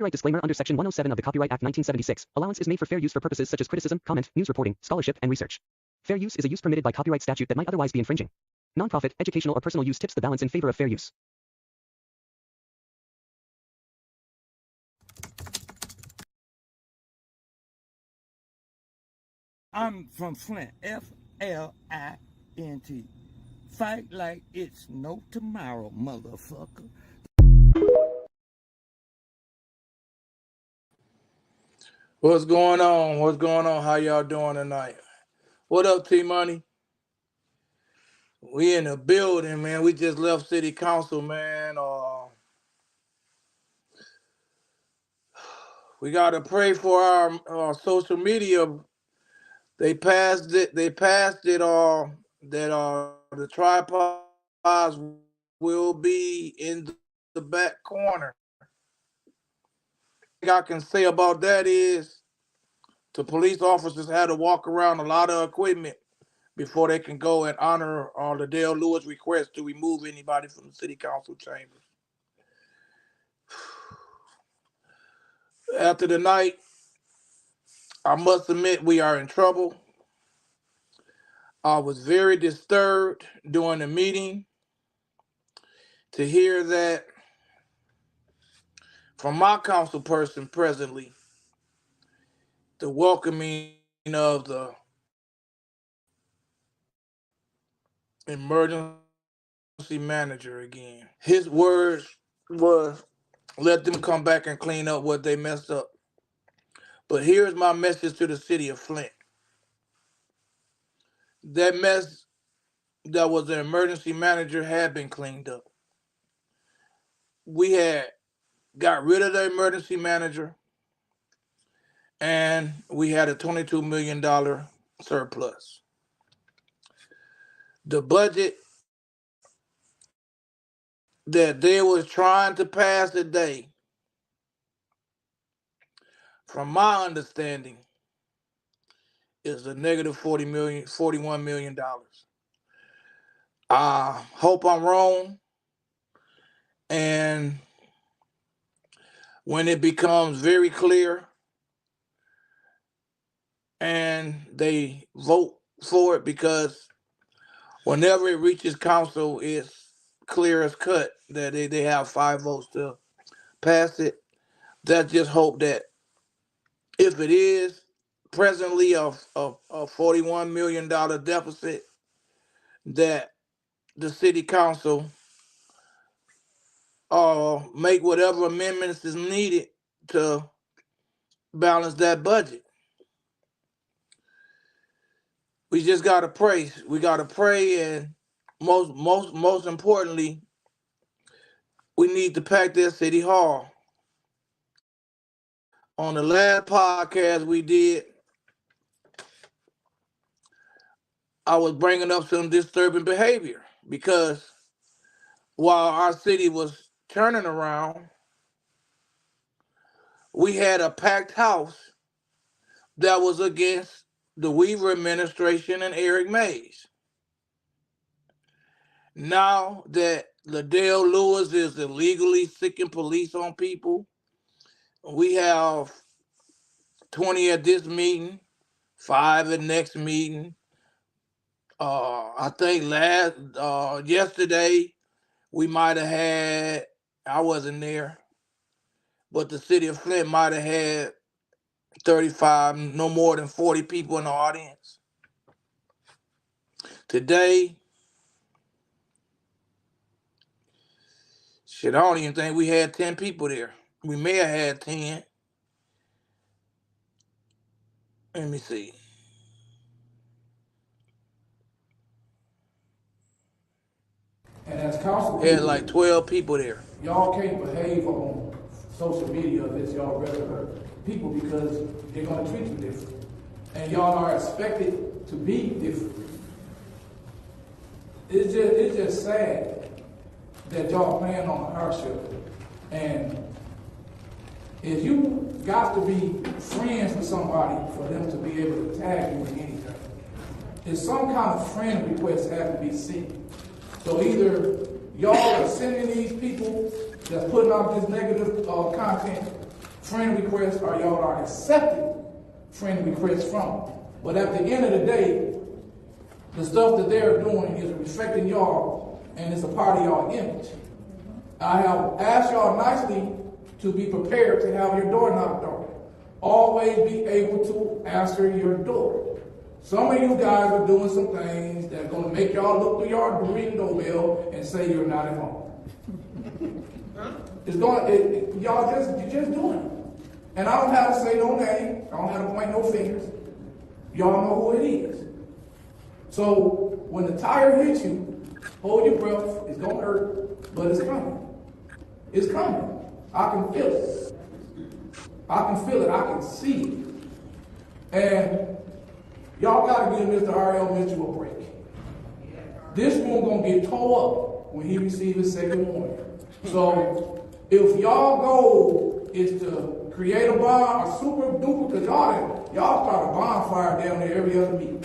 Copyright disclaimer under Section 107 of the Copyright Act 1976. Allowance is made for fair use for purposes such as criticism, comment, news reporting, scholarship, and research. Fair use is a use permitted by copyright statute that might otherwise be infringing. Nonprofit, educational, or personal use tips the balance in favor of fair use. I'm from Flint, Flint. Fight like it's no tomorrow, motherfucker. What's going on? What's going on? How y'all doing tonight? What up, T-Money? We in the building, man. We just left City Council, man. We got to pray for our social media. They passed it. That the tripods will be in the back corner. Thing I can say about that is the police officers had to walk around a lot of equipment before they can go and honor the Dale Lewis request to remove anybody from the city council chambers. After the night, I must admit we are in trouble. I was very disturbed during the meeting to hear that from my council person presently, the welcoming of the emergency manager again. His words was, let them come back and clean up what they messed up. But here's my message to the city of Flint. That mess that was the emergency manager had been cleaned up. We had got rid of the emergency manager, and we had a $22 million surplus. The budget that they was trying to pass today, from my understanding, is a negative $41 million. I hope I'm wrong, and when it becomes very clear and they vote for it, because whenever it reaches council, it's clear as cut that they have 5 votes to pass it. Let's just hope that if it is presently a $41 million deficit, that the city council make whatever amendments is needed to balance that budget. We just gotta pray. We gotta pray, and most importantly, we need to pack that city hall. On the last podcast we did, I was bringing up some disturbing behavior because while our city was turning around, we had a packed house that was against the Weaver administration and Eric Mays. Now that Dale Lewis is illegally siccing police on people, we have 20 at this meeting, 5 at next meeting. I think yesterday we might have had, I wasn't there, but the city of Flint might have had 35, no more than 40 people in the audience. Today, I don't even think we had 10 people there. We may have had 10. Let me see. And as council We had like 12 people there. y'all can't behave on social media as y'all regular people because they're going to treat you different. And y'all are expected to be different. It's just sad that y'all playing on hardship. And if you got to be friends with somebody for them to be able to tag you in anything, if some kind of friend request has to be sent. So either y'all are sending these people that's putting out this negative content, friend requests or y'all are accepting friend requests from. But at the end of the day, the stuff that they're doing is reflecting y'all, and it's a part of y'all image. I have asked y'all nicely to be prepared to have your door knocked on. Always be able to answer your door. Some of you guys are doing some things that are going to make y'all look through your ring doorbell and say you're not at home. You're just doing it. And I don't have to say no name. I don't have to point no fingers. Y'all know who it is. So when the tire hits you, hold your breath. It's going to hurt, but it's coming. It's coming. I can feel it. I can feel it. I can see it. And y'all got to give Mr. R.L. Mitchell a break. This one going to get tore up when he receives his second warning. So if y'all goal is to create a bond, a super duper, because y'all start a bonfire down there every other meeting.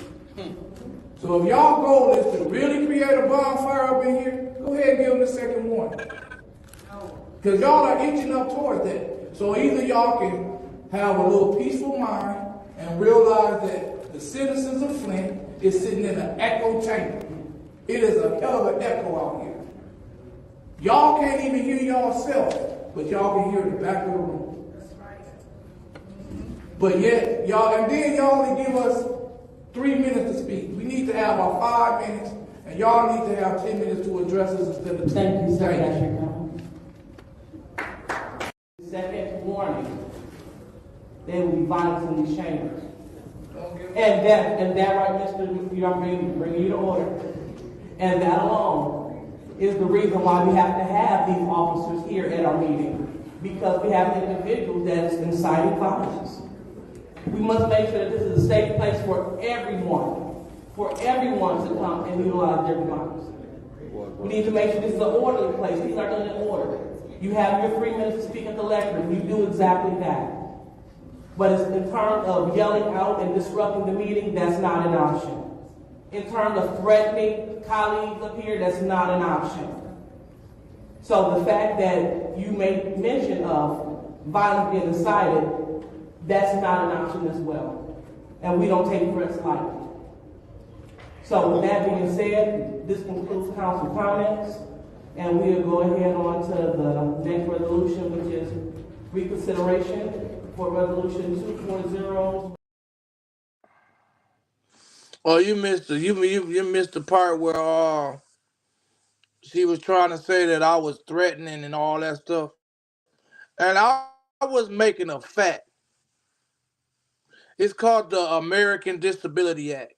So if y'all goal is to really create a bonfire up in here, go ahead and give them the second warning. Because y'all are inching up towards that. So either y'all can have a little peaceful mind and realize that the citizens of Flint is sitting in an echo chamber. It is a hell of an echo out here. Y'all can't even hear yourself, but y'all can hear the back of the room. That's right. But yet, y'all only give us 3 minutes to speak. We need to have our 5 minutes, and y'all need to have 10 minutes to address us instead of 2. Thank you, sir. Second warning, they will be violence in these chambers. And that right, Mr. I'm bringing you to order. And that alone is the reason why we have to have these officers here at our meeting, because we have individuals that is inciting violence. We must make sure that this is a safe place for everyone to come and utilize their devices. We need to make sure this is an orderly place. These are done in order. You have your 3 minutes to speak at the lectern. You do exactly that. But it's in terms of yelling out and disrupting the meeting, that's not an option. In terms of threatening colleagues up here, that's not an option. So the fact that you made mention of violence being incited, that's not an option as well. And we don't take threats lightly. So with that being said, this concludes council comments. And we'll go ahead on to the next resolution, which is reconsideration for resolution 2.0. Oh, you missed the part where she was trying to say that I was threatening and all that stuff, and I was making a fact. It's called the American Disability Act,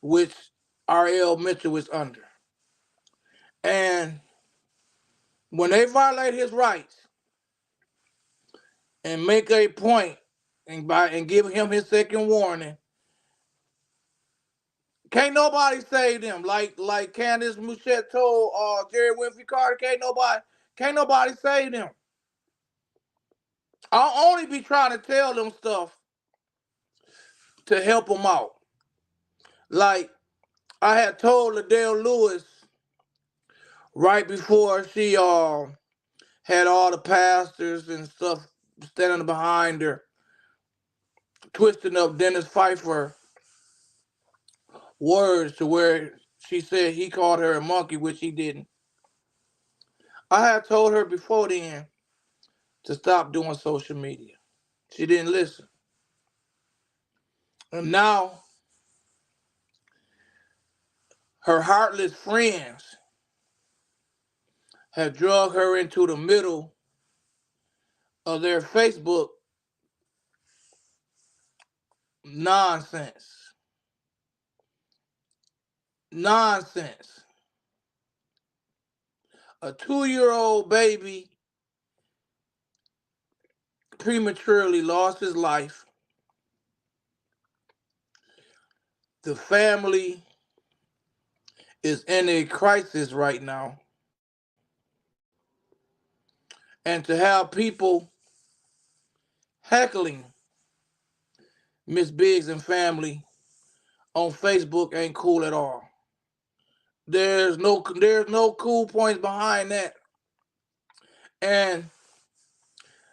which R.L. Mitchell is under, and when they violate his rights and make a point and give him his second warning, can't nobody save them. Like Candace Mouchette told Jerry Winfrey Carter, can't nobody save them. I'll only be trying to tell them stuff to help them out. Like I had told Liddell Lewis right before she had all the pastors and stuff standing behind her, twisting up Dennis Pfeiffer words to where she said he called her a monkey, which he didn't. I had told her before then to stop doing social media. She didn't listen. And now her heartless friends have drug her into the middle of their Facebook nonsense. Nonsense. A 2-year-old baby prematurely lost his life. The family is in a crisis right now. And to have people heckling Miss Biggs and family on Facebook ain't cool at all. There's no cool points behind that. And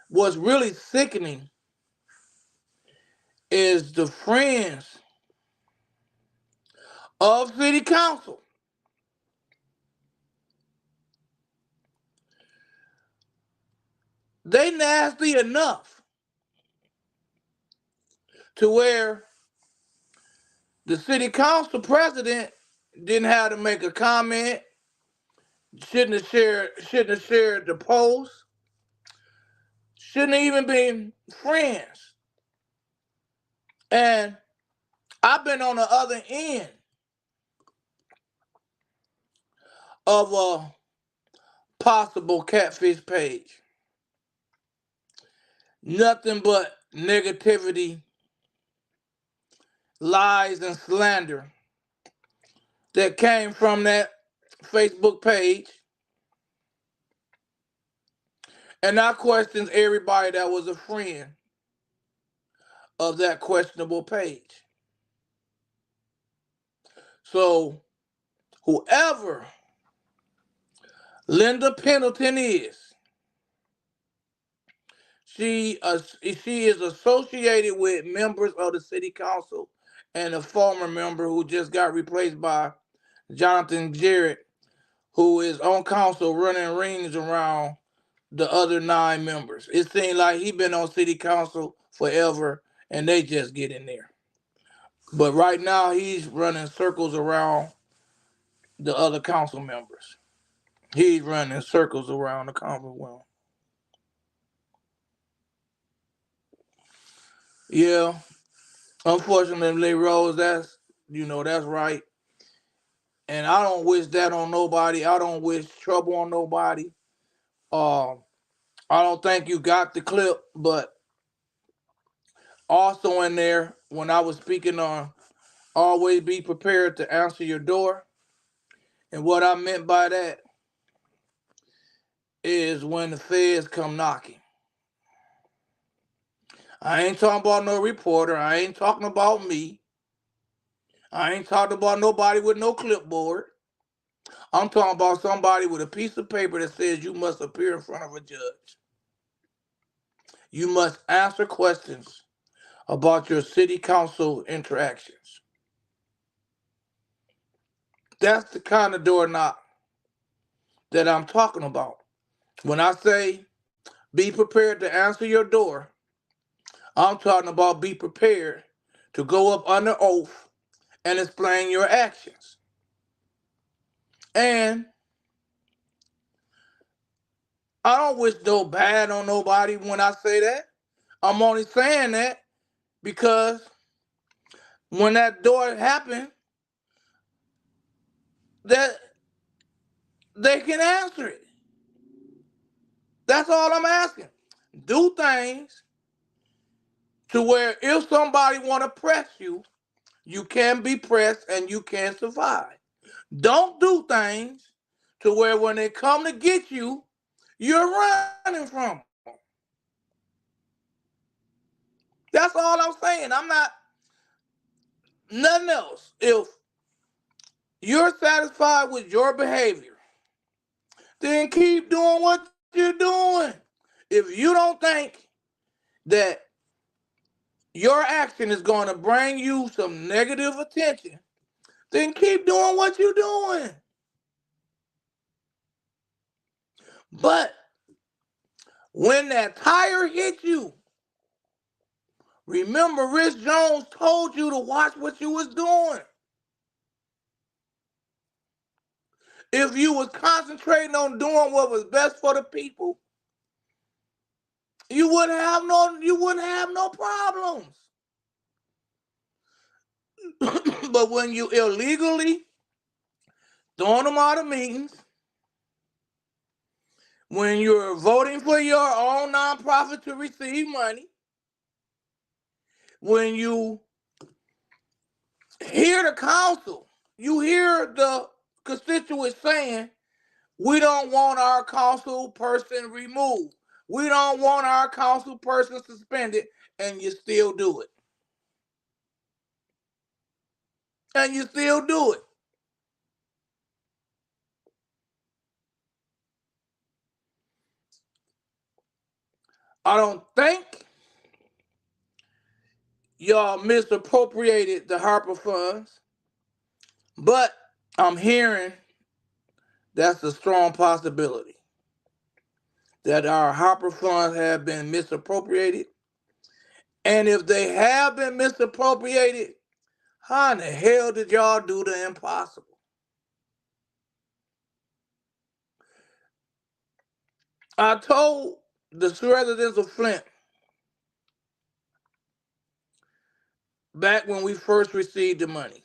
what's really sickening is the friends of city council. They nasty enough to where the city council president didn't have to make a comment, shouldn't have shared the post, shouldn't have even been friends. And I've been on the other end of a possible catfish page. Nothing but negativity, lies, and slander that came from that Facebook page. And I questions everybody that was a friend of that questionable page. So whoever Linda Pendleton is, she is associated with members of the city council and a former member who just got replaced by Jonathan Jarrett, who is on council running rings around the other 9 members. It seems like he been on city council forever and they just get in there. But right now he's running circles around the other council members. He's running circles around the Commonwealth. Yeah, unfortunately, Rose, that's right. And I don't wish that on nobody. I don't wish trouble on nobody. Um, I don't think you got the clip, but also in there, when I was speaking on always be prepared to answer your door, and what I meant by that is when the feds come knocking. I ain't talking about no reporter. I ain't talking about me. I ain't talking about nobody with no clipboard. I'm talking about somebody with a piece of paper that says you must appear in front of a judge. You must answer questions about your city council interactions. That's the kind of door knock that I'm talking about. When I say be prepared to answer your door, I'm talking about be prepared to go up under oath and explain your actions. And I don't wish no bad on nobody when I say that. I'm only saying that because when that door happened, that they can answer it. That's all I'm asking. Do things to where if somebody want to press you, you can be pressed and you can survive. Don't do things to where when they come to get you, you're running from them. That's all I'm saying. I'm not nothing else. If you're satisfied with your behavior, then keep doing what you're doing. If you don't think that your action is going to bring you some negative attention, then keep doing what you're doing. But when that tire hit you, remember Rich Jones told you to watch what you was doing. If you was concentrating on doing what was best for the people, you wouldn't have no problems. But when you illegally throwing them out of meetings, when you're voting for your own nonprofit to receive money, when you hear the council, you hear the constituents saying, we don't want our council person removed. We don't want our council person suspended, and you still do it. And you still do it. I don't think y'all misappropriated the Harper funds, but I'm hearing that's a strong possibility that our Harper funds have been misappropriated. And if they have been misappropriated, how in the hell did y'all do the impossible? I told the residents of Flint back when we first received the money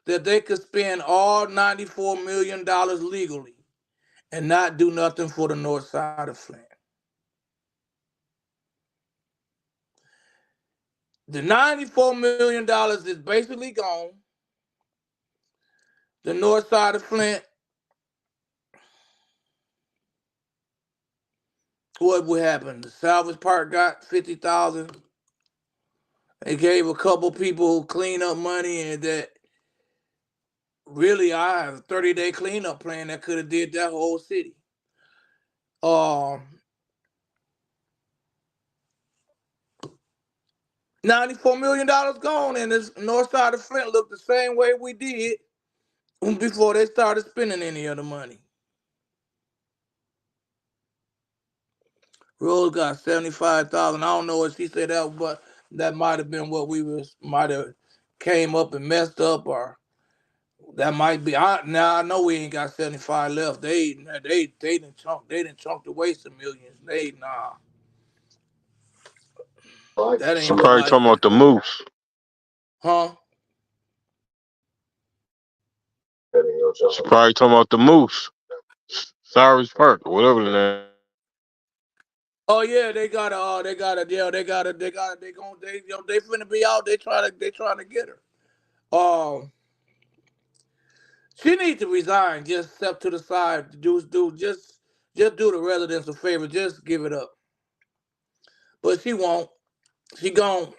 that they could spend all $94 million legally and not do nothing for the north side of Flint. The $94 million is basically gone. The north side of Flint, what would happen? The salvage park got $50,000. They gave a couple people cleanup money, and that really I have a 30-day cleanup plan that could have did that whole city. $94 million gone, and this north side of Flint looked the same way we did before they started spending any of the money. Rose got $75,000. I don't know what she said that, but that might have been what we might have came up and messed up, or that might be. Now I know we ain't got 75 left. They didn't chunk away some millions. That She ain't look probably like talking it. about the moose. Huh? She probably talking about the moose. Cyrus Park or whatever the name. Oh yeah, they finna be out. They trying to get her. She needs to resign. Just step to the side. Just do the residents a favor. Just give it up. But she won't. She gone.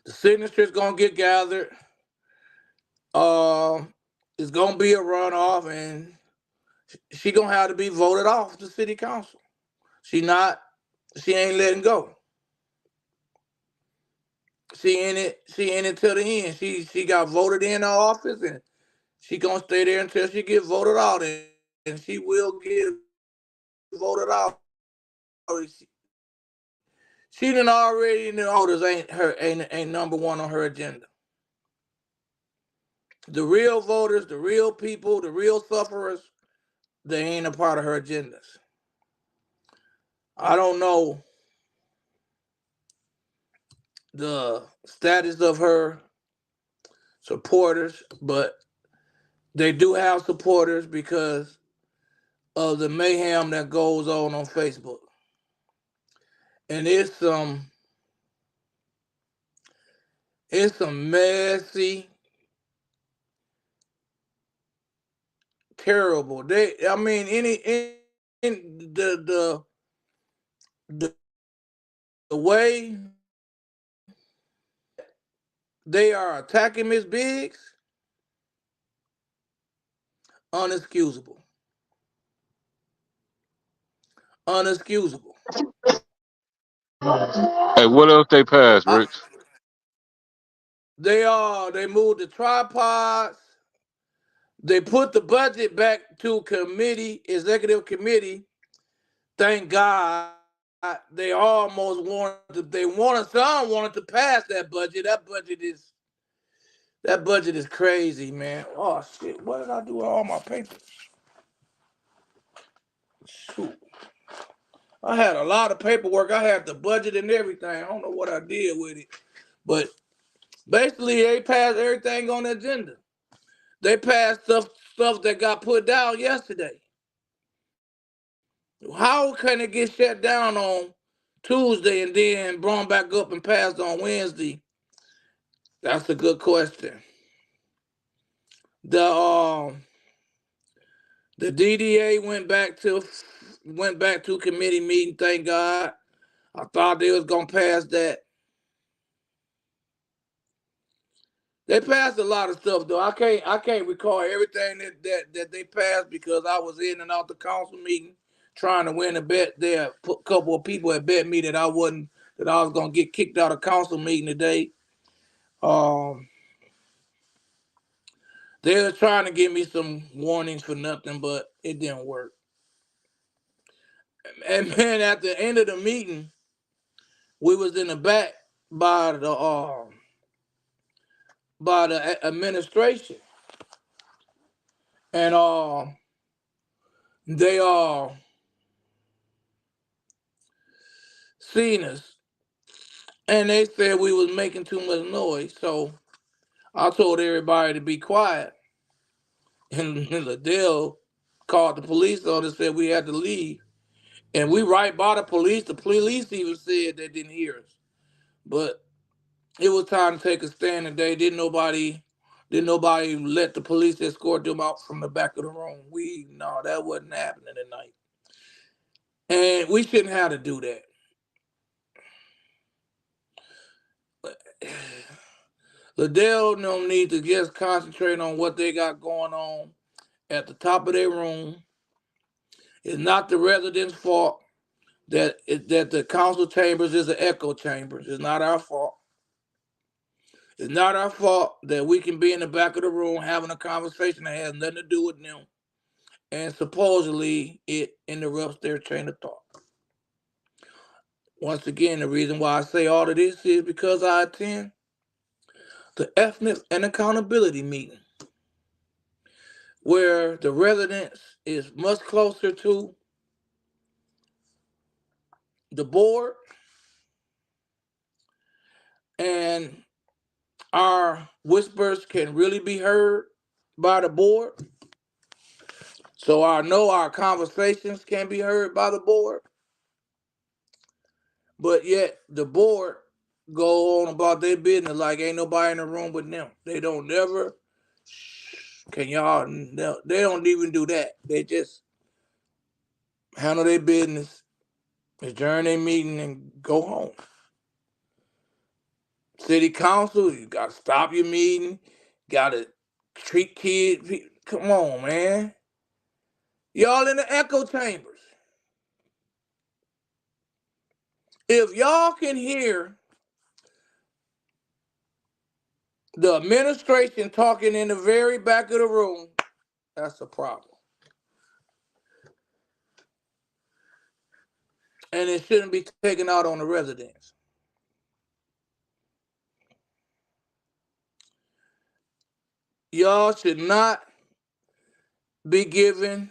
The signatures gonna get gathered. It's gonna be a runoff, and she gonna have to be voted off the city council. She ain't letting go. She in it till the end. She got voted in her office, and she gonna stay there until she get voted out, and she will get voted out. She done already know voters ain't number one on her agenda. The real voters, the real people, the real sufferers, they ain't a part of her agendas. I don't know the status of her supporters, but they do have supporters because of the mayhem that goes on Facebook. And it's some messy, terrible. The way they are attacking Miss Biggs, unexcusable. Unexcusable. Hey, what else they passed, I, Rich? they moved the tripods. They put the budget back to executive committee. Thank God. Some wanted to pass that budget. That budget is crazy, man. Oh shit! What did I do with all my papers? Shoot. I had a lot of paperwork. I had the budget and everything. I don't know what I did with it. But basically, they passed everything on the agenda. They passed stuff that got put down yesterday. How can it get shut down on Tuesday and then brought back up and passed on Wednesday? That's a good question. The DDA went back to committee meeting. Thank God. I thought they was gonna pass that. They passed a lot of stuff though. I can't recall everything that they passed because I was in and out the council meeting trying to win a bet. There, a couple of people had bet me that I was gonna get kicked out of council meeting today. They were trying to give me some warnings for nothing, but it didn't work. And man, at the end of the meeting, we was in the back by the administration, and they seen us, and they said we was making too much noise. So I told everybody to be quiet, and Liddell called the police on us and said we had to leave. And we right by the police. The police even said they didn't hear us. But it was time to take a stand today. Didn't nobody let the police escort them out from the back of the room. No, that wasn't happening tonight. And we shouldn't have to do that. Liddell and them need to just concentrate on what they got going on at the top of their room. It's not the residents' fault that the council chambers is an echo chamber. It's not our fault. It's not our fault that we can be in the back of the room having a conversation that has nothing to do with them, and supposedly it interrupts their train of thought. Once again, the reason why I say all of this is because I attend the Ethics and Accountability meeting, where the residents is much closer to the board, and our whispers can really be heard by the board. So I know our conversations can be heard by the board, but yet the board go on about their business like ain't nobody in the room but them. They don't never, they don't even do that. They just handle their business, adjourn their meeting, and go home. City council, you got to stop your meeting, got to treat kids. Come on, man. Y'all in the echo chambers. If y'all can hear the administration talking in the very back of the room, that's a problem. And it shouldn't be taken out on the residents. Y'all should not be giving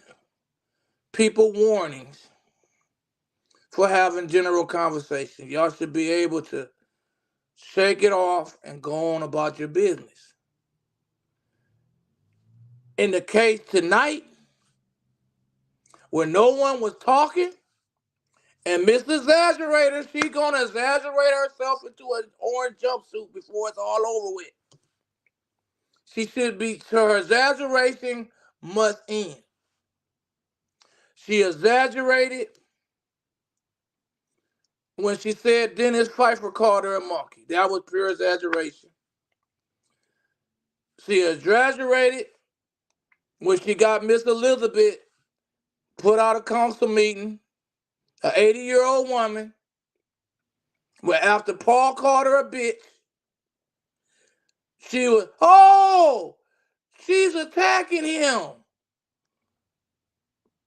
people warnings for having general conversation. Y'all should be able to shake it off and go on about your business. In the case tonight, when no one was talking, and Miss Exaggerator, she's gonna exaggerate herself into an orange jumpsuit before it's all over with. She should be, her exaggeration must end. She exaggerated when she said Dennis Pfeiffer called her a monkey. That was pure exaggeration. She exaggerated when she got Miss Elizabeth put out a council meeting, an 80-year-old woman, where after Paul called her a bitch, she was, oh, she's attacking him.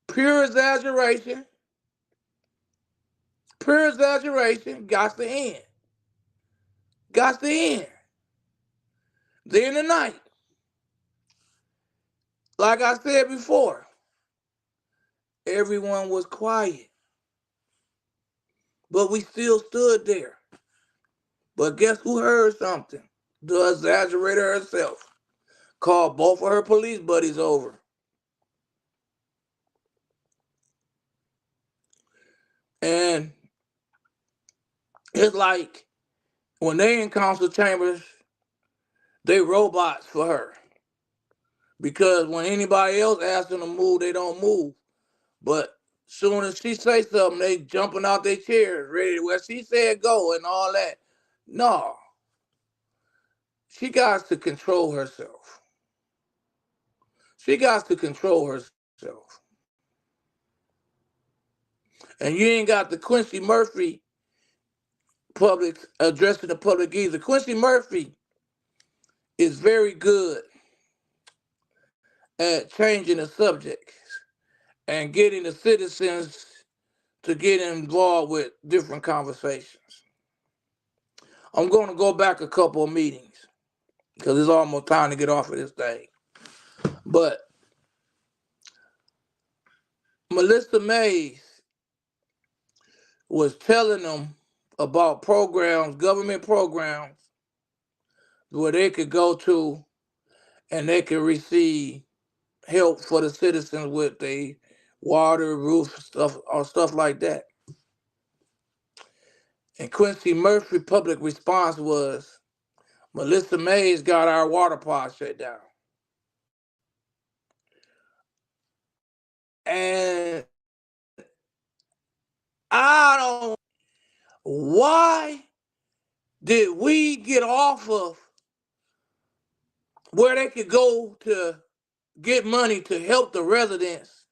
Pure exaggeration. Pure exaggeration. Got to end. Got to end. Then tonight, like I said before, everyone was quiet. But we still stood there. But guess who heard something? The exaggerator herself. Called both of her police buddies over. And it's like when they in council chambers, they robots for her. Because when anybody else asks them to move, they don't move. But soon as she say something, they jumping out their chairs, ready to where she said go and all that. No. She got to control herself. She got to control herself. And you ain't got the Quincy Murphy public addressing the public either. Quincy Murphy is very good at changing the subject and getting the citizens to get involved with different conversations. I'm going to go back a couple of meetings because it's almost time to get off of this thing. But Melissa Mays was telling them about programs, government programs, where they could go to and they could receive help for the citizens with the water, roof, stuff, or stuff like that. And Quincy Murphy's public response was, Melissa Mays got our water pod shut down. And I don't, why did we get off of where they could go to get money to help the residents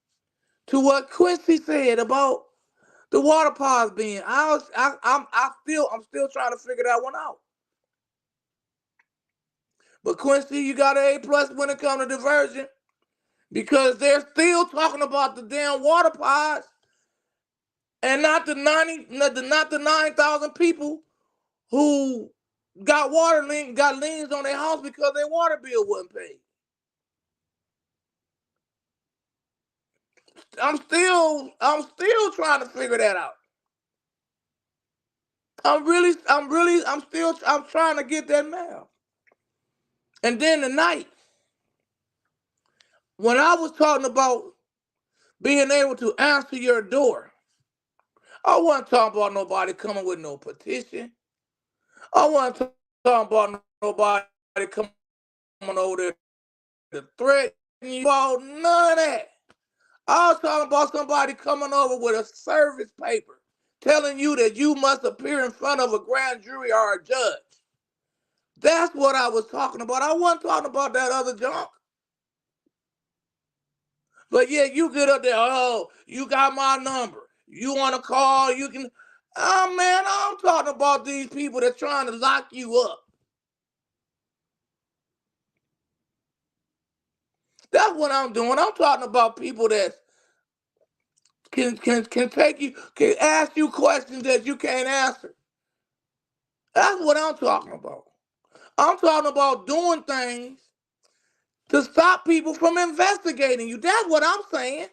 to what Quincy said about the water pods being? I'm still trying to figure that one out. But Quincy, you got an A+ when it comes to diversion, because they're still talking about the damn water pods and not the 9,000 people who got liens on their house because their water bill wasn't paid. I'm still trying to figure that out. I'm trying to get that math. And then tonight, when I was talking about being able to answer your door, I wasn't talking about nobody coming with no petition. I wasn't talking about nobody coming over there to threaten you about none of that. I was talking about somebody coming over with a service paper telling you that you must appear in front of a grand jury or a judge. That's what I was talking about. I wasn't talking about that other junk. But yeah, you get up there, oh, you got my number. You want to call, you can. Oh, man, I'm talking about these people that's trying to lock you up. That's what I'm doing. I'm talking about people that can take you, can ask you questions that you can't answer. That's what I'm talking about. I'm talking about doing things to stop people from investigating you. That's what I'm saying.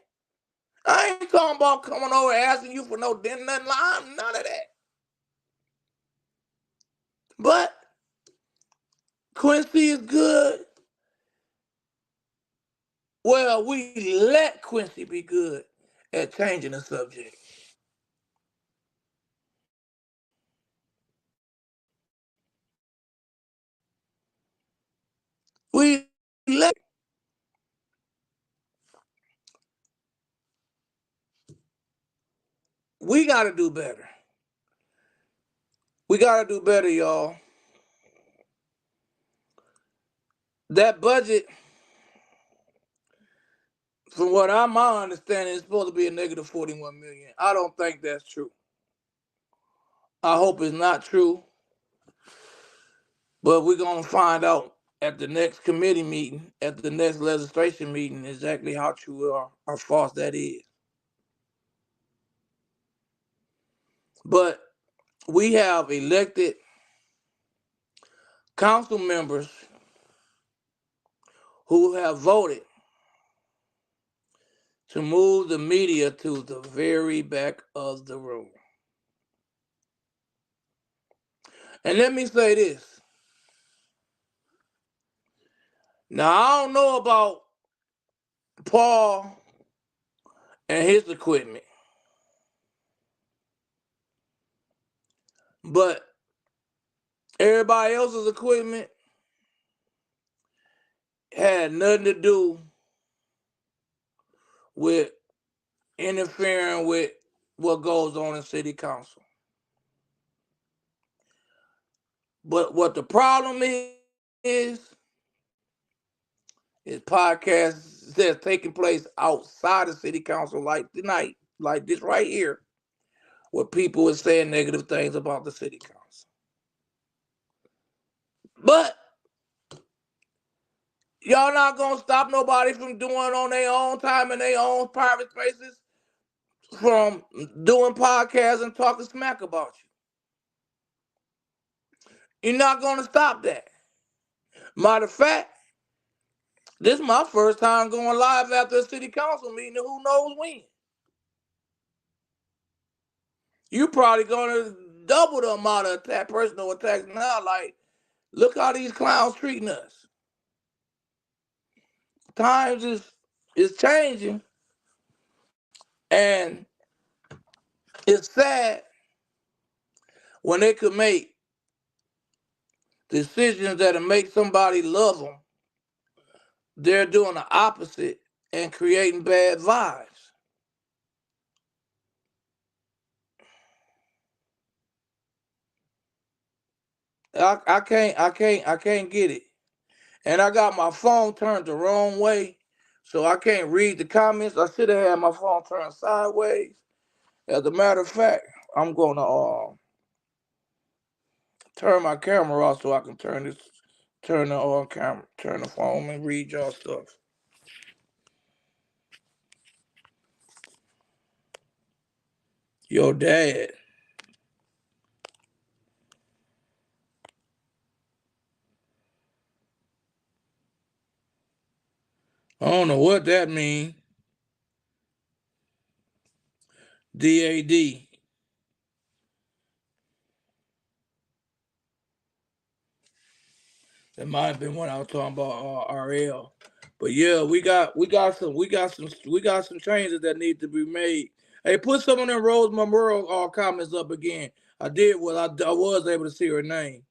I ain't talking about coming over asking you for no dinner, none of that. But Quincy is good. Well, we let Quincy be good at changing the subject. We got to do better. We got to do better, y'all. That budget, from what my understanding, is supposed to be a negative $41 million. I don't think that's true. I hope it's not true. But we're going to find out at the next committee meeting, at the next legislation meeting, exactly how true or false that is. But we have elected council members who have voted to move the media to the very back of the room. And let me say this. Now, I don't know about Paul and his equipment, but everybody else's equipment had nothing to do with interfering with what goes on in city council. But what the problem is podcasts that's taking place outside of city council, like tonight, like this right here. where people were saying negative things about the city council. But y'all not gonna stop nobody from doing on their own time in their own private spaces, from doing podcasts and talking smack about you. You're not gonna stop that. Matter of fact, this is my first time going live after a city council meeting, and who knows when. You probably gonna double the amount of personal attacks now. Like, look how these clowns treating us. Times is changing, and it's sad when they could make decisions that'll make somebody love them. They're doing the opposite and creating bad vibes. I can't get it. And I got my phone turned the wrong way, so I can't read the comments. I should have had my phone turned sideways. As a matter of fact, I'm gonna turn my camera off so I can turn the phone and read y'all stuff. Your dad. I don't know what that means. DAD. That might have been what I was talking about, RL. But yeah, we got some changes that need to be made. Hey, put some of them Rose Memorial comments up again. I did what I was able to see her name.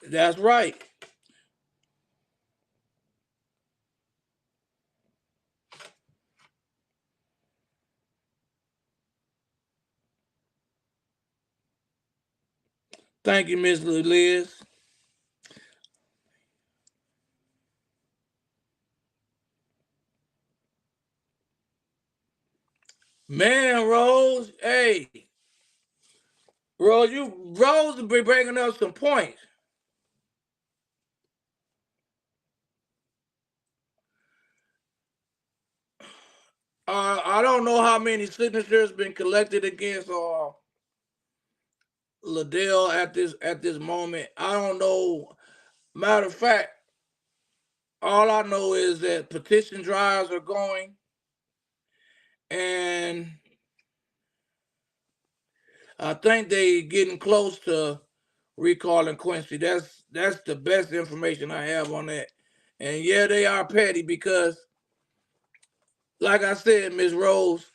That's right. Thank you, Miss Liz. Man, Rose, hey, Rose will be bringing up some points. I don't know how many signatures been collected against Liddell at this moment. I don't know. Matter of fact, all I know is that petition drives are going, and I think they getting close to recalling Quincy. That's the best information I have on that. And yeah, they are petty because, like I said, Miss Rose,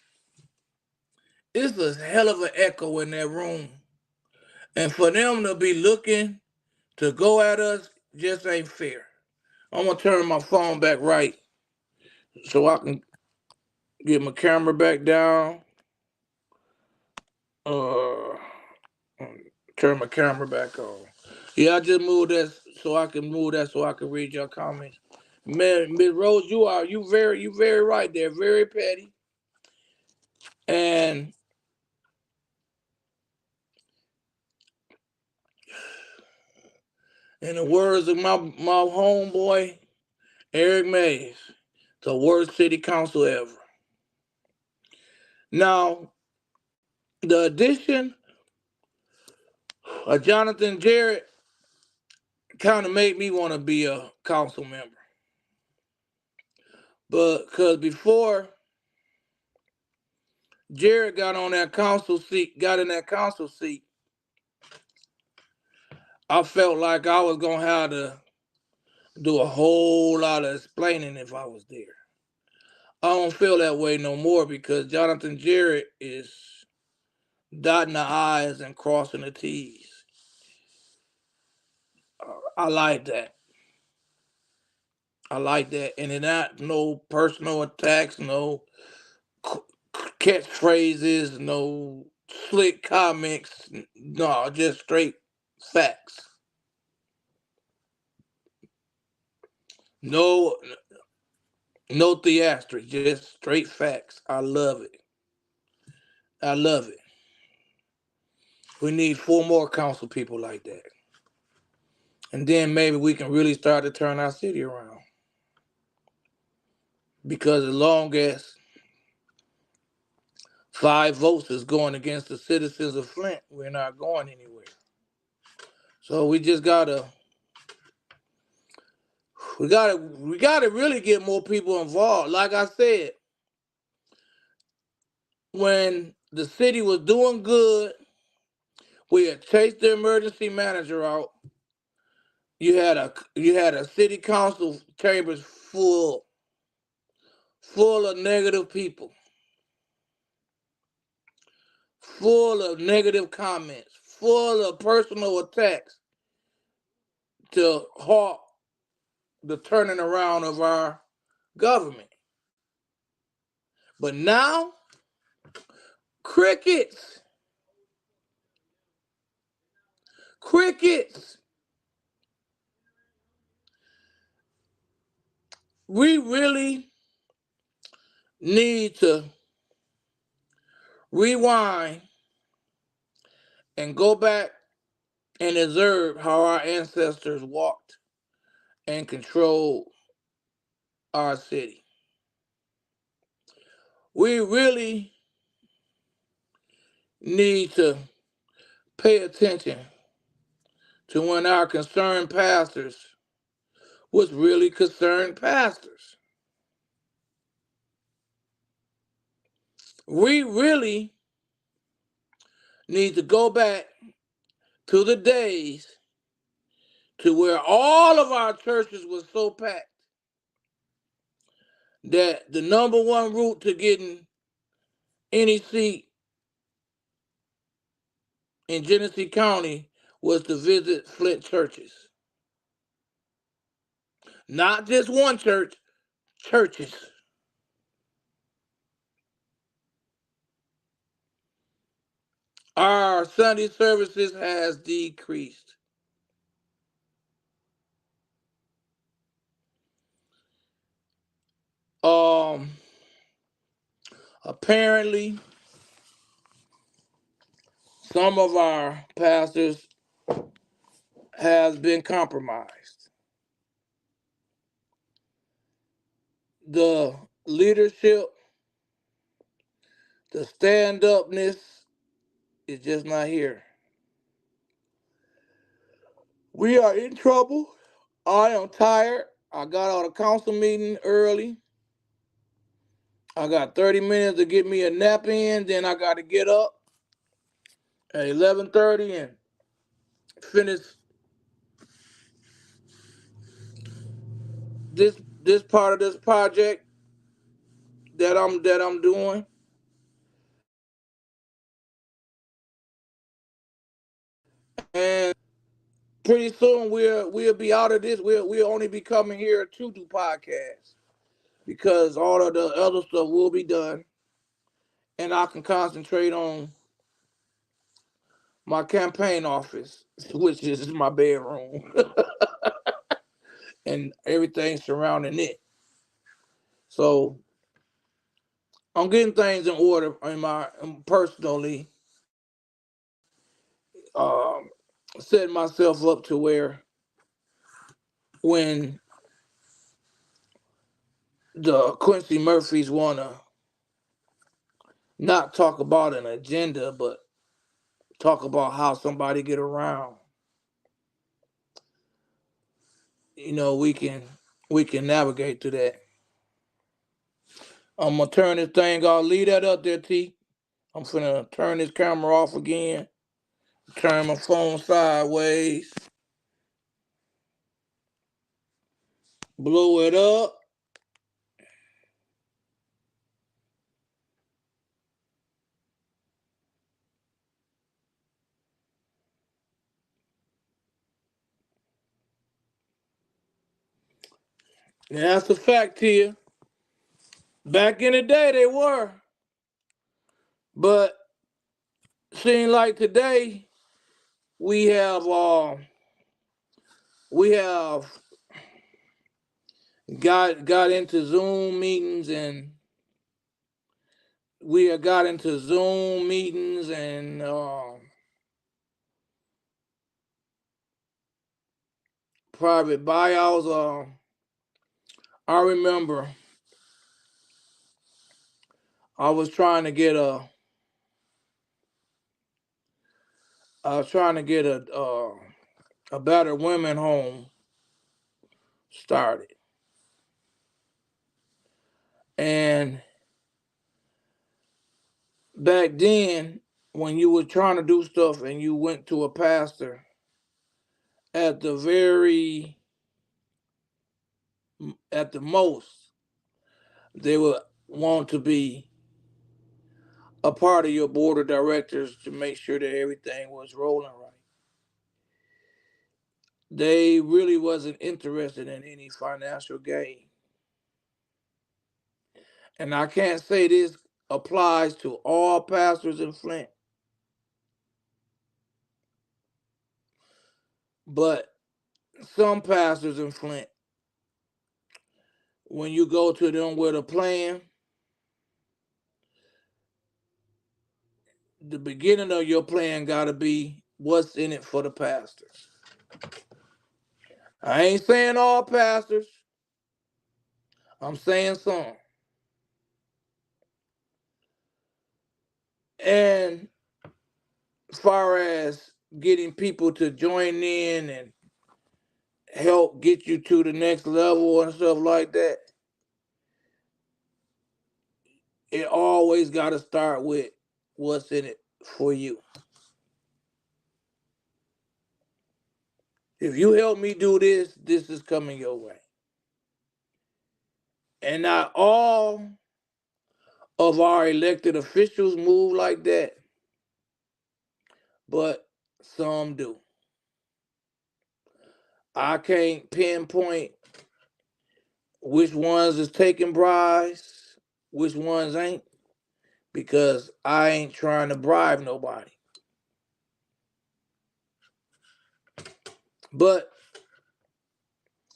it's a hell of an echo in that room. And for them to be looking to go at us just ain't fair. I'm gonna turn my phone back right so I can get my camera back down. Turn my camera back on. Yeah, I just moved that so I can read your comments. Man, Miss Rose, you very right there, very petty. And in the words of my homeboy, Eric Mays, the worst city council ever. Now, the addition of Jonathan Jarrett kind of made me want to be a council member. But because before Jarrett got in that council seat, I felt like I was gonna have to do a whole lot of explaining if I was there. I don't feel that way no more because Jonathan Jarrett is dotting the I's and crossing the T's. I like that. And it not no personal attacks, no catchphrases, no slick comments. No, just straight facts. No, no theatrics, just straight facts. I love it. I love it. We need 4 more council people like that. And then maybe we can really start to turn our city around. Because as long as 5 votes is going against the citizens of Flint, we're not going anywhere. So we gotta really get more people involved. Like I said, when the city was doing good, we had chased the emergency manager out. You had a city council chambers full of negative people, full of negative comments, full of personal attacks to halt the turning around of our government. But now, crickets. We really need to rewind and go back and observe how our ancestors walked and controlled our city. We really need to pay attention to when our concerned pastors was really concerned pastors. We really need to go back to the days to where all of our churches was so packed that the number one route to getting any seat in Genesee County was to visit Flint churches. Not just one church, churches. Our Sunday services has decreased. Apparently, some of our pastors has been compromised. The leadership, the stand-upness is just not here. We are in trouble. I am tired. I got out of council meeting early. I got 30 minutes to get me a nap in. Then I got to get up at 11:30 and finish this part of this project that I'm doing. And pretty soon we'll be out of this. We'll only be coming here to do podcasts because all of the other stuff will be done, and I can concentrate on my campaign office, which is my bedroom, and everything surrounding it. So I'm getting things in order personally, setting myself up to where when the Quincy Murphys want to not talk about an agenda, but talk about how somebody get around, we can navigate to that. I'm gonna turn this thing off. Leave that up there, T. I'm finna turn this camera off again. Turn my phone sideways. Blow it up. And that's a fact here. Back in the day, they were. But seems like today we have got into Zoom meetings, and we got into Zoom meetings and private buyouts. I remember I was trying to get a better women home started, and back then, when you were trying to do stuff and you went to a pastor, at the most, they would want to be a part of your board of directors to make sure that everything was rolling right. They really wasn't interested in any financial gain. And I can't say this applies to all pastors in Flint, but some pastors in Flint, when you go to them with a plan, the beginning of your plan got to be what's in it for the pastors. I ain't saying all pastors. I'm saying some. And as far as getting people to join in and help get you to the next level and stuff like that, it always got to start with what's in it for you. If you help me do this, this is coming your way. And not all of our elected officials move like that, but some do. I can't pinpoint which ones is taking bribes, which ones ain't, because I ain't trying to bribe nobody. But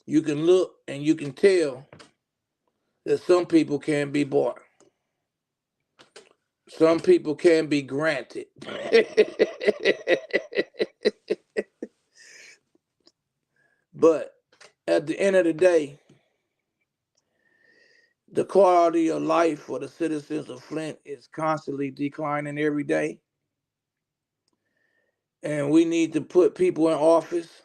you can look and you can tell that some people can be bought. Some people can be granted. But at the end of the day, the quality of life for the citizens of Flint is constantly declining every day. And we need to put people in office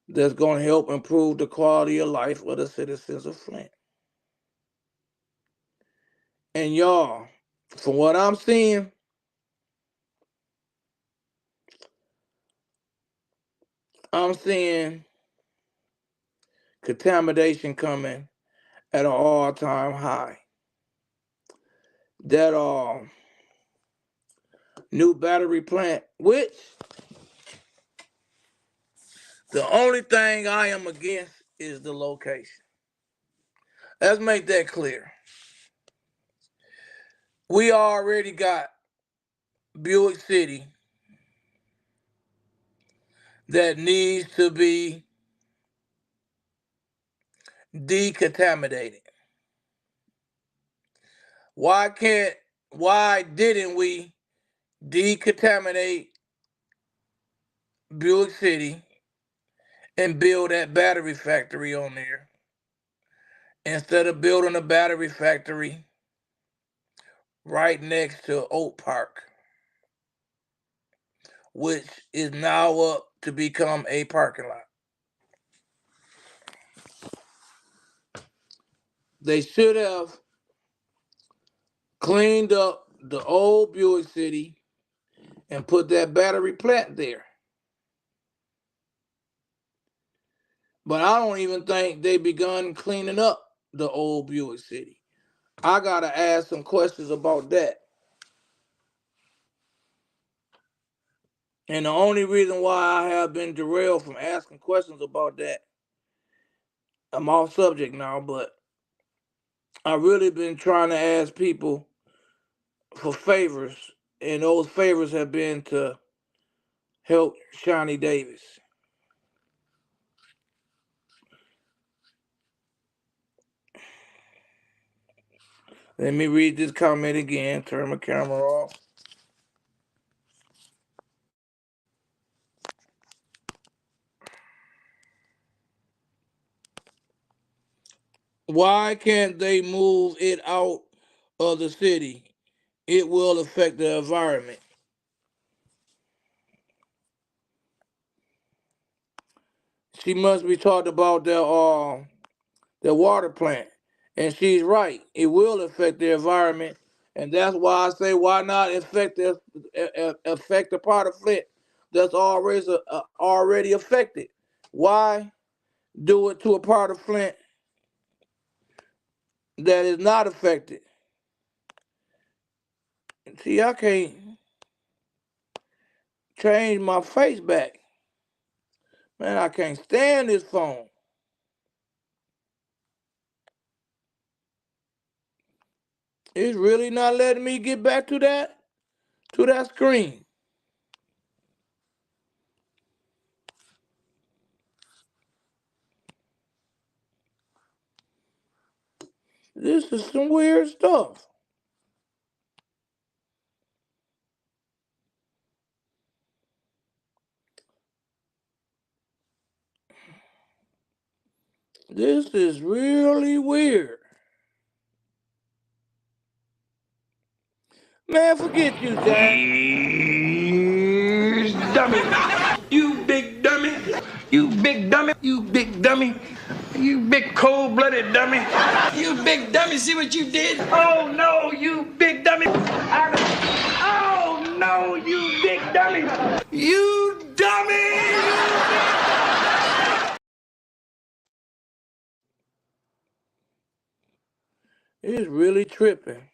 that's going to help improve the quality of life of the citizens of Flint. And y'all, from what I'm seeing, contamination coming at an all-time high. That new battery plant, which the only thing I am against is the location. Let's make that clear. We already got Buick City that needs to be decontaminated. Why didn't we decontaminate Buick City and build that battery factory on there instead of building a battery factory right next to Oak Park, which is now up to become a parking lot? They should have cleaned up the old Buick City and put that battery plant there. But I don't even think they begun cleaning up the old Buick City. I gotta ask some questions about that. And the only reason why I have been derailed from asking questions about that, I'm off subject now, but I've really been trying to ask people for favors, and those favors have been to help Shawnee Davis. Let me read this comment again. Turn my camera off. Why can't they move it out of the city? It will affect the environment. She must be talking about the water plant. And she's right. It will affect the environment. And that's why I say, why not affect the part of Flint that's already affected? Why do it to a part of Flint that is not affected? See, I can't change my face back. Man, I can't stand this phone. It's really not letting me get back to that screen. This is some weird stuff. This is really weird. Man, forget you, James. Dummy. You big dummy. You big dummy. You big dummy. You big cold-blooded dummy. You big dummy. See what you did? Oh, no, you big dummy. Oh, no, you big dummy. You dummy. It's really tripping.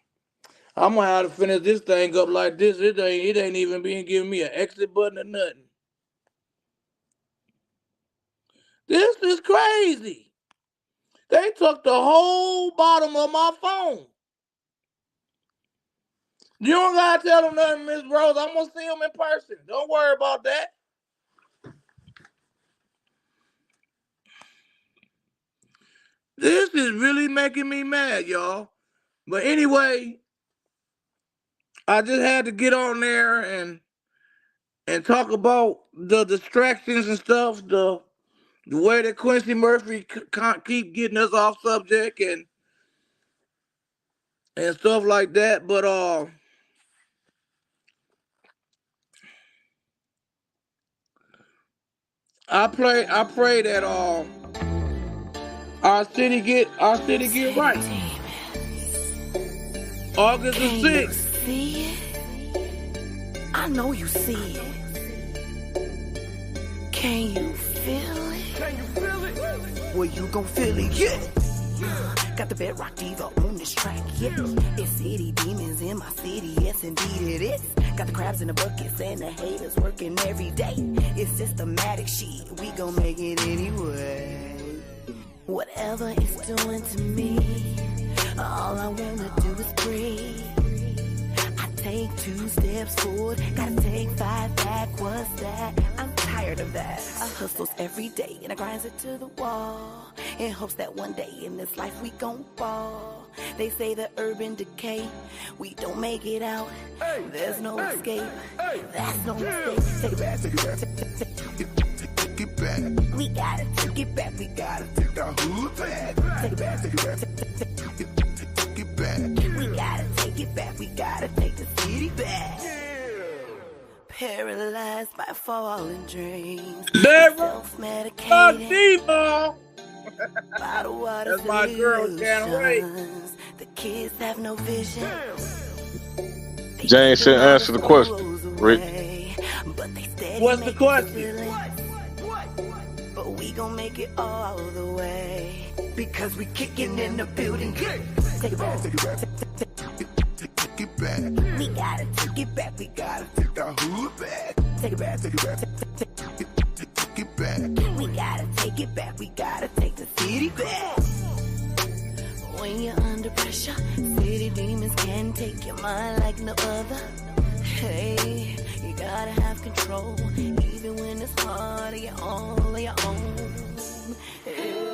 I'm gonna have to finish this thing up like this. It ain't even being giving me an exit button or nothing. This is crazy. They took the whole bottom of my phone. You don't gotta tell them nothing, Miss Rose. I'm gonna see them in person. Don't worry about that. This is really making me mad, y'all. But anyway, I just had to get on there and talk about the distractions and stuff, the way that Quincy Murphy can't keep getting us off subject and stuff like that. But I pray that our city get right. August the 6th. See it? I know you see it. Can you feel it? Can you feel it? Well, you gon' feel it, yeah. Got the bedrock diva on this track, yeah. It's city demons in my city, yes indeed it is. Got the crabs in the buckets and the haters working every day. It's systematic shit, we gon' make it anyway. Whatever it's doing to me, all I wanna do is breathe. I take 2 steps forward, gotta take 5 back, what's that? I'm tired of that. I hustles every day and I grinds it to the wall, in hopes that one day in this life we gon' fall. They say the urban decay, we don't make it out, there's no escape, that's no mistake. Take it back, take it back, take it back. We gotta take it back, we gotta take the hood back. Take it back, take it back, take it back. We gotta take it back, we gotta take the city back. Paralyzed by falling dreams, self-medicating. That's my girl, can't wait. The kids have no vision. James said answer the question, Rick. What's the question? But we gon' make it all the way, because we kicking in the building. Take it back, take it back, take it back. We gotta take it back, we gotta take the hood back. Take it back, take it back, take it back. We gotta take it back, we gotta take the city back. When you're under pressure, city demons can take your mind like no other. Hey, you gotta have control, even when it's hard, you're all on your own. Hey.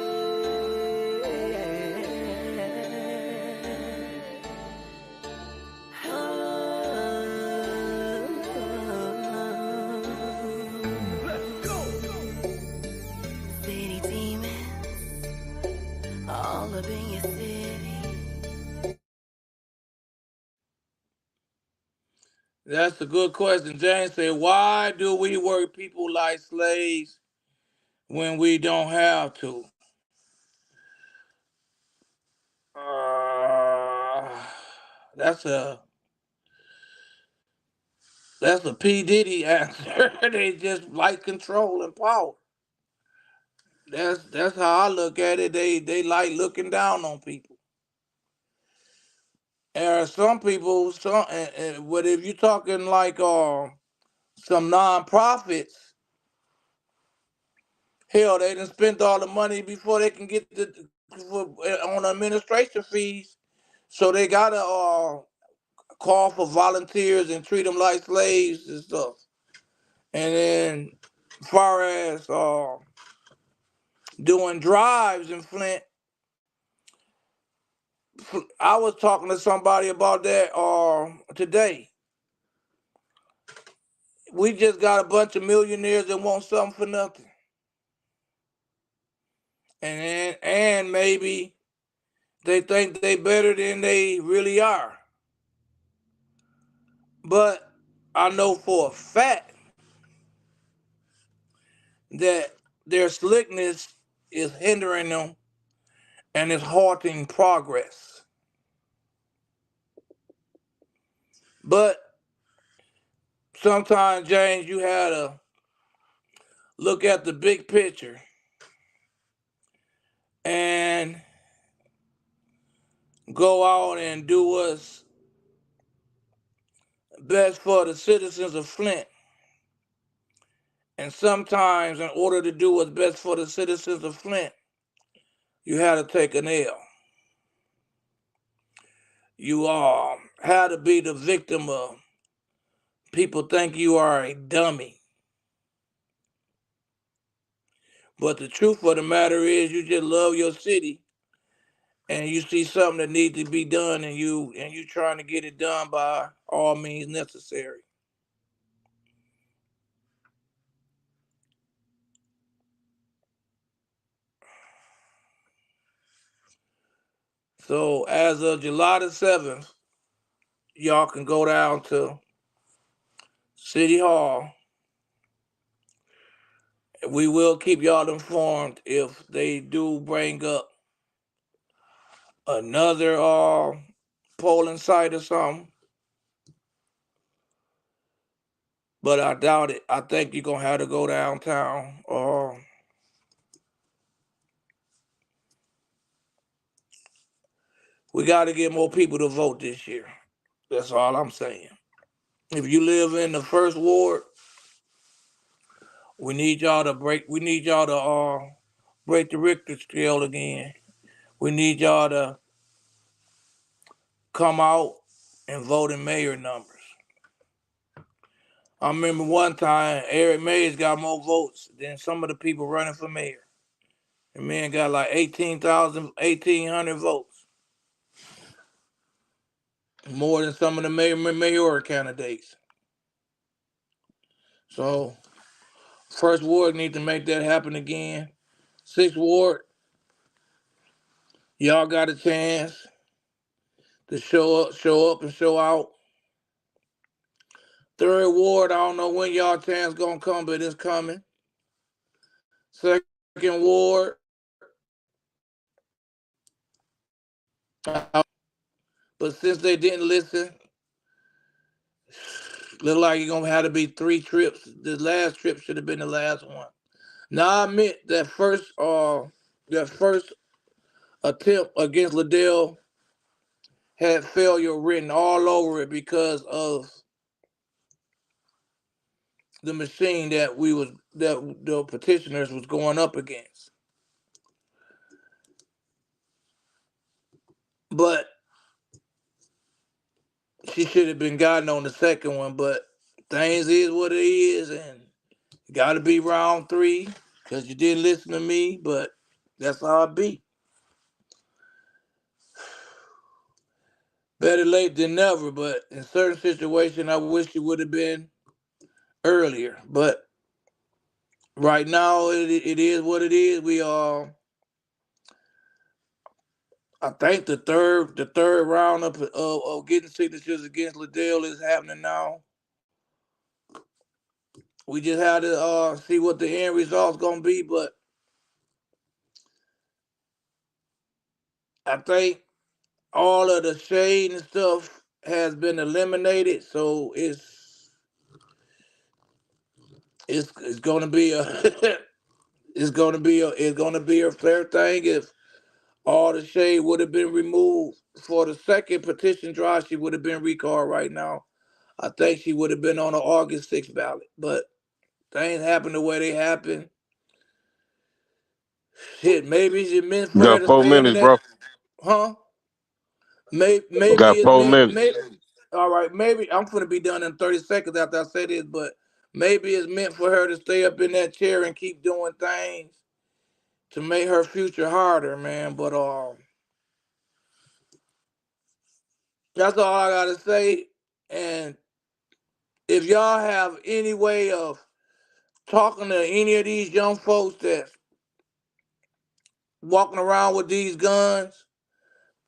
That's a good question. James said, why do we work people like slaves when we don't have to? Uh, that's a P Diddy answer. They just like control and power. That's how I look at it. They like looking down on people. There are some people, but if you're talking like some nonprofits, hell, they done spent all the money before they can get on administration fees. So they gotta call for volunteers and treat them like slaves and stuff. And then, as far as doing drives in Flint, I was talking to somebody about that today. We just got a bunch of millionaires that want something for nothing, and maybe they think they better than they really are. But I know for a fact that their slickness is hindering them and is halting progress. But sometimes, James, you had to look at the big picture and go out and do what's best for the citizens of Flint. And sometimes, in order to do what's best for the citizens of Flint, you had to take an L. You had to be the victim of people think you are a dummy. But the truth of the matter is, you just love your city, and you see something that needs to be done, and you trying to get it done by all means necessary. So as of July the 7th, y'all can go down to City Hall. We will keep y'all informed if they do bring up another polling site or something. But I doubt it. I think you're gonna have to go downtown. We got to get more people to vote this year. That's all I'm saying. If you live in the first ward, we need y'all to break. We need y'all to break the Richter scale again. We need y'all to come out and vote in mayor numbers. I remember one time Eric Mays got more votes than some of the people running for mayor. The man got like 1,800 votes. More than some of the mayor candidates. So, first ward need to make that happen again. Sixth ward, y'all got a chance to show up and show out. Third ward, I don't know when y'all chance gonna come, but it's coming. Second ward, but since they didn't listen, look like you're gonna have to be 3 trips. The last trip should have been the last one. Now I admit that first attempt against Liddell had failure written all over it because of the machine that the petitioners was going up against. But she should have been gotten on the second one. But things is what it is, and got to be round 3 because you didn't listen to me. But that's how it be. Better late than never. But in certain situations, I wish it would have been earlier. But right now, it is what it is. We are. I think the third round of getting signatures against Liddell is happening now. We just had to see what the end result's gonna be, but I think all of the shade and stuff has been eliminated, so it's gonna be a it's gonna be a fair thing if all the shade would have been removed. For the second petition drive, she would have been recalled right now. I think she would have been on the August 6th ballot, but things happen the way they happen. Shit, maybe it's meant You for her got to 4 minutes, stand in that, bro. huh? Maybe You got it's 4 minutes. all right, maybe I'm gonna be done in 30 seconds after I say this, but maybe it's meant for her to stay up in that chair and keep doing things to make her future harder, man. But that's all I gotta say. And if y'all have any way of talking to any of these young folks that's walking around with these guns,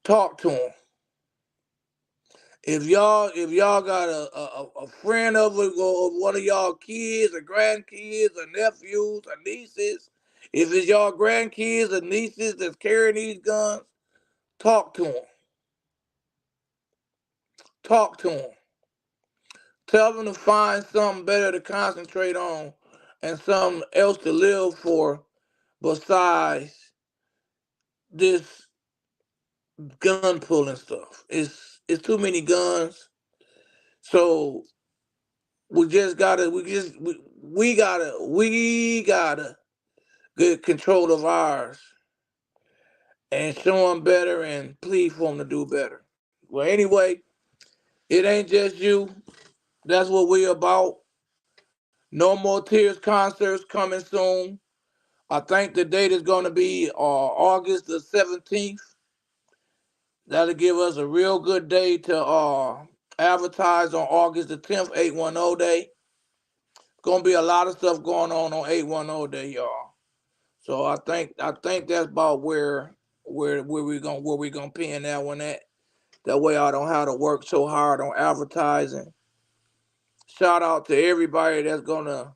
talk to them. If y'all got a friend of one of y'all kids or grandkids or nephews or nieces, if it's y'all grandkids or nieces that's carrying these guns, talk to them. Talk to them. Tell them to find something better to concentrate on and something else to live for besides this gun pulling stuff. It's too many guns. So we gotta get control of ours and show them better and plead for them to do better. Well, anyway, it ain't just you. That's what we about. No More Tears concerts coming soon. I think the date is going to be August the 17th. That'll give us a real good day to advertise on August the 10th, 810 day. Gonna be a lot of stuff going on 810 day, y'all. So I think that's about where we gonna pin that one at. That way I don't have to work so hard on advertising. Shout out to everybody that's gonna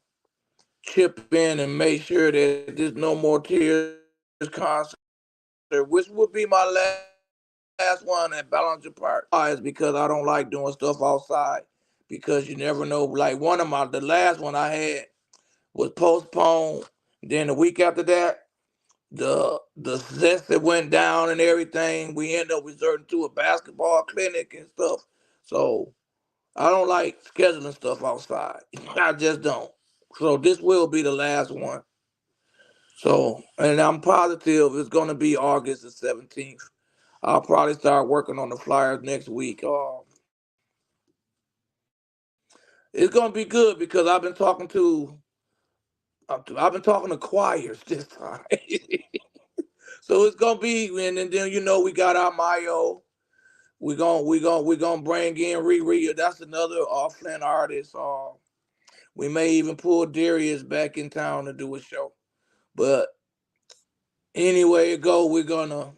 chip in and make sure that there's No More Tears concert, which would be my last one at Ballinger Park. Is because I don't like doing stuff outside because you never know. Like the last one I had was postponed. Then the week after that, the zest that went down and everything, we end up resorting to a basketball clinic and stuff. So I don't like scheduling stuff outside. I just don't. So this will be the last one. So, and I'm positive it's going to be August the 17th. I'll probably start working on the flyers next week. It's going to be good because I've been talking to choirs this time. So it's going to be, and then we got our Mayo. We're gonna bring in Riri. That's another Flint artist. We may even pull Darius back in town to do a show. But anyway it go, we're gonna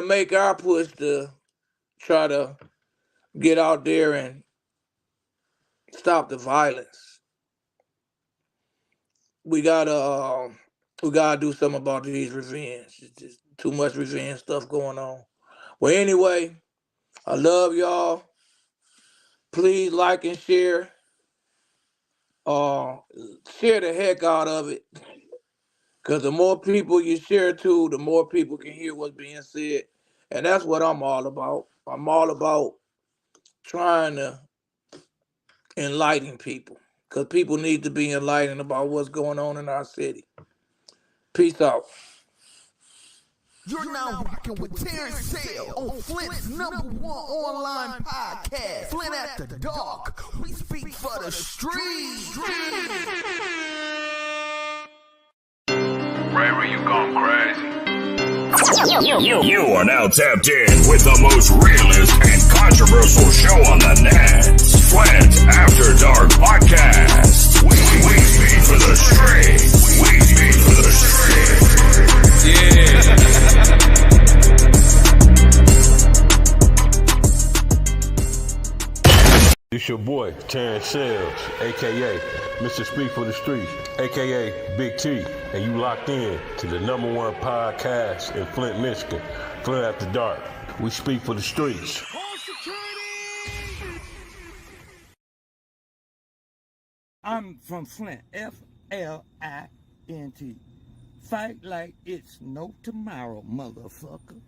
make our push to try to get out there and stop the violence. We gotta do something about these revenge. It's just too much revenge stuff going on. Well, anyway, I love y'all. Please like and share. Share the heck out of it. Because the more people you share to, the more people can hear what's being said. And that's what I'm all about. I'm all about trying to enlighten people. Because people need to be enlightened about what's going on in our city. Peace out. You're now rocking with Terrence Sale on Flint's #1 online podcast, Flint After Dark. We speak for the streets. Ray, you gone crazy. You are now tapped in with the most realist and controversial show on the net. Flint After Dark Podcast. We speak for the streets. We speak for the streets. Yeah. It's your boy, Terrence Sales, a.k.a. Mr. Speak for the Streets, a.k.a. Big T, and you locked in to the #1 podcast in Flint, Michigan, Flint After Dark. We speak for the streets. I'm from Flint, F-L-I-N-T. Fight like it's no tomorrow, motherfucker.